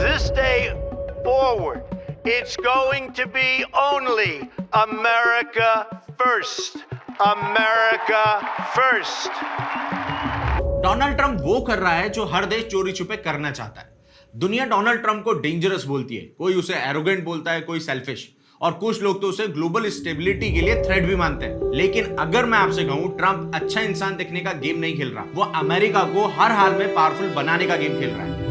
this day forward, it's going to be only America first. America first. Donald Trump वो कर रहा है जो हर देश चोरी छुपे करना चाहता है। दुनिया डोनाल्ड ट्रंप को डेंजरस बोलती है, कोई उसे एरोगेंट बोलता है, कोई सेल्फिश, और कुछ लोग तो उसे ग्लोबल स्टेबिलिटी के लिए थ्रेट भी मानते हैं। लेकिन अगर मैं आपसे कहूं, ट्रंप अच्छा इंसान दिखने का गेम नहीं खेल रहा, वो अमेरिका को हर हाल में पावरफुल बनाने का गेम खेल रहा है।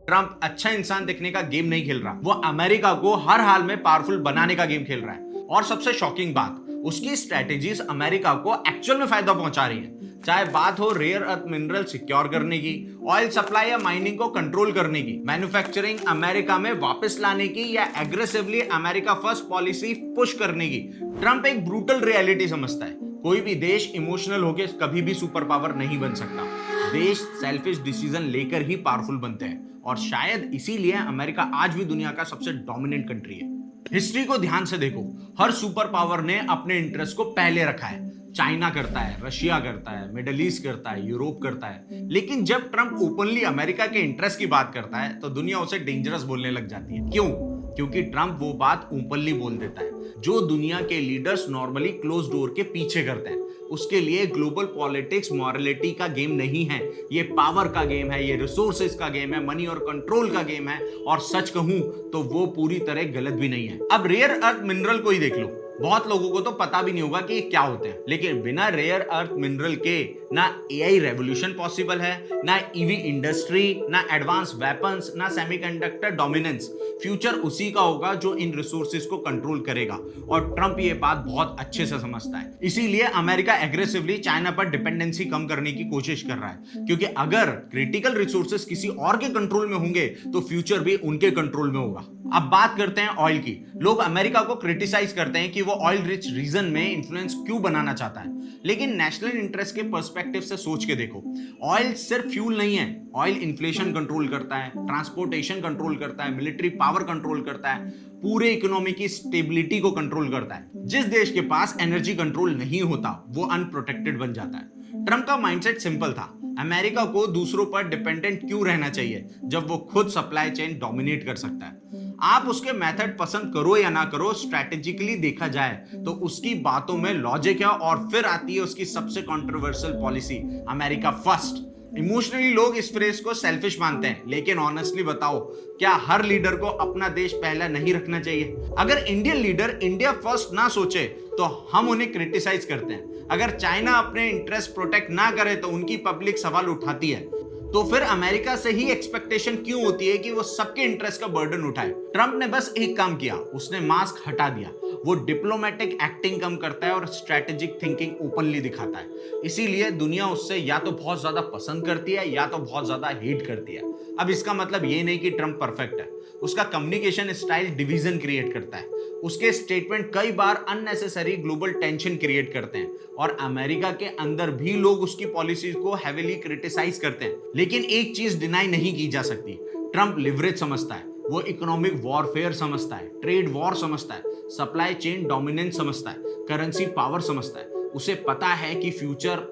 ट्रंप अच्छा इंसान दिखने का गेम नहीं खेल रहा, वो अमेरिका को हर हाल में पावरफुल बनाने का गेम खेल रहा है। और सबसे शॉकिंग बात, उसकी स्ट्रेटेजीज अमेरिका को एक्चुअल में फायदा पहुंचा रही है। चाहे बात हो रेयर अर्थ मिनरल सिक्योर करने की, ऑयल सप्लाई या माइनिंग को कंट्रोल करने की, मैन्युफैक्चरिंग अमेरिका में वापस लाने की, या aggressively America first policy push करने की, ट्रंप एक ब्रूटल रियलिटी समझता है। कोई भी देश इमोशनल होकर कभी भी सुपर पावर नहीं बन सकता। देश सेल्फिश डिसीजन लेकर ही पावरफुल बनते हैं, और शायद इसीलिए अमेरिका आज भी दुनिया का सबसे डोमिनेंट कंट्री है। हिस्ट्री को ध्यान से देखो, हर सुपर पावर ने अपने इंटरेस्ट को पहले रखा है। चाइना करता है, रशिया करता है, मिडिल ईस्ट करता है, यूरोप करता है। लेकिन जब ट्रंप ओपनली अमेरिका के इंटरेस्ट की बात करता है तो दुनिया उसे डेंजरस बोलने लग जाती है। क्यों? क्योंकि ट्रंप वो बात ओपनली बोल देता है जो दुनिया के लीडर्स नॉर्मली क्लोज डोर के पीछे करते हैं। उसके लिए ग्लोबल पॉलिटिक्स मॉरलिटी का गेम नहीं है, ये पावर का गेम है, ये रिसोर्सेज का गेम है, मनी और कंट्रोल का गेम है। और सच कहूं तो वो पूरी तरह गलत भी नहीं है। अब रेयर अर्थ मिनरल को ही देख लो, बहुत लोगों को तो पता भी नहीं होगा कि ये क्या होते हैं। लेकिन बिना रेयर अर्थ मिनरल के ना एआई रेवोल्यूशन पॉसिबल है, ना ईवी इंडस्ट्री, ना एडवांस वेपन्स, ना सेमीकंडक्टर डोमिनेंस। फ्यूचर उसी का होगा जो इन रिसोर्सेज को कंट्रोल करेगा, और ट्रंप ये बात बहुत अच्छे से समझता है। इसीलिए अमेरिका एग्रेसिवली चाइना पर डिपेंडेंसी कम करने की कोशिश कर रहा है, क्योंकि अगर क्रिटिकल रिसोर्सेज किसी और के कंट्रोल में होंगे तो फ्यूचर भी उनके कंट्रोल में होगा। अब बात करते हैं ऑयल की। लोग अमेरिका को क्रिटिसाइज करते हैं कि वो ऑयल रिच रीजन में इन्फ्लुएंस क्यों बनाना चाहता है, लेकिन नेशनल इंटरेस्ट के पर्सपेक्टिव से सोच के देखो, ऑयल सिर्फ फ्यूल नहीं है। ऑयल इन्फ्लेशन कंट्रोल करता है, ट्रांसपोर्टेशन कंट्रोल करता है, मिलिट्री पावर कंट्रोल करता है, पूरे इकोनॉमी की स्टेबिलिटी को कंट्रोल करता है। जिस देश के पास एनर्जी कंट्रोल नहीं होता वो अनप्रोटेक्टेड बन जाता है। ट्रंप का माइंडसेट सिंपल था, अमेरिका को दूसरों पर डिपेंडेंट क्यों रहना चाहिए जब वो खुद सप्लाई चेन डोमिनेट कर सकता है। आप उसके मेथड पसंद करो या ना करो, स्ट्रैटेजिकली देखा जाए तो उसकी बातों में लॉजिक है। और फिर आती है उसकी सबसे controversial policy, America first. Emotionally लोग इस फ्रेज को सेल्फिश मानते हैं, लेकिन ऑनेस्टली बताओ, क्या हर लीडर को अपना देश पहला नहीं रखना चाहिए? अगर इंडियन लीडर इंडिया फर्स्ट ना सोचे तो हम उन्हें क्रिटिसाइज करते हैं। अगर चाइना अपने इंटरेस्ट प्रोटेक्ट ना करे तो उनकी पब्लिक सवाल उठाती है। तो फिर अमेरिका से ही एक्सपेक्टेशन क्यों होती है कि वो सबके इंटरेस्ट का बर्डन उठाए? ट्रंप ने बस एक काम किया, उसने मास्क हटा दिया। वो डिप्लोमेटिक एक्टिंग कम करता है और स्ट्रेटेजिक थिंकिंग ओपनली दिखाता है। इसीलिए दुनिया उससे या तो बहुत ज्यादा पसंद करती है या तो बहुत ज्यादा हेट करती है। अब इसका मतलब ये नहीं कि ट्रंप परफेक्ट है, उसका कम्युनिकेशन स्टाइल डिवीजन क्रिएट करता है। उसके स्टेटमेंट कई बार अननेसेसरी ग्लोबल टेंशन क्रिएट करते हैं, और अमेरिका के अंदर भी लोग उसकी पॉलिसीज को हेविली क्रिटिसाइज करते हैं। लेकिन एक चीज डिनाई नहीं की जा सकती, ट्रंप लिवरेज समझता है, वो इकोनॉमिक वॉरफेयर समझता है, ट्रेड वॉर समझता है, सप्लाई चेन डोमिनेंस समझता है, करेंसी पावर समझता है। उसे पता है कि फ्यूचर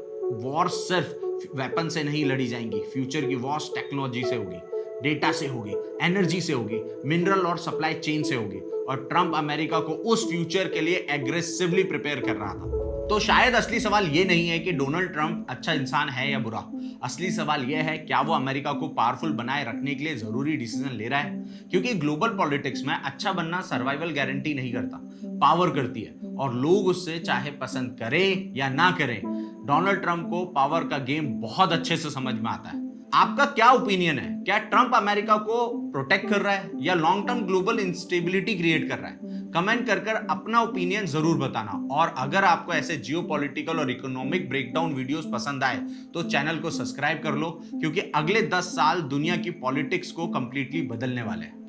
वॉर सिर्फ वेपन से नहीं लड़ी जाएंगी, फ्यूचर की वॉर्स टेक्नोलॉजी से होगी, डेटा से होगी, एनर्जी से होगी, मिनरल और सप्लाई चेन से होगी। और ट्रंप अमेरिका को उस फ्यूचर के लिए एग्रेसिवली प्रिपेयर कर रहा था। तो शायद असली सवाल ये नहीं है कि डोनाल्ड ट्रंप अच्छा इंसान है या बुरा। असली सवाल यह है, क्या वो अमेरिका को पावरफुल बनाए रखने के लिए जरूरी डिसीजन ले रहा है? क्योंकि ग्लोबल पॉलिटिक्स में अच्छा बनना सर्वाइवल गारंटी नहीं करता, पावर करती है, और लोग उससे चाहे पसंद करें या ना करें, डोनाल्ड ट्रंप को पावर का गेम बहुत अच्छे से समझ में आता है। आपका क्या ओपिनियन है? क्या ट्रंप अमेरिका को प्रोटेक्ट कर रहा है या long term global instability create कर रहा है? कमेंट कर अपना ओपिनियन जरूर बताना। और अगर आपको ऐसे जियोपॉलिटिकल और इकोनॉमिक ब्रेकडाउन वीडियोस पसंद आए तो चैनल को सब्सक्राइब कर लो, क्योंकि अगले 10 साल दुनिया की पॉलिटिक्स को कंप्लीटली बदलने वाले हैं।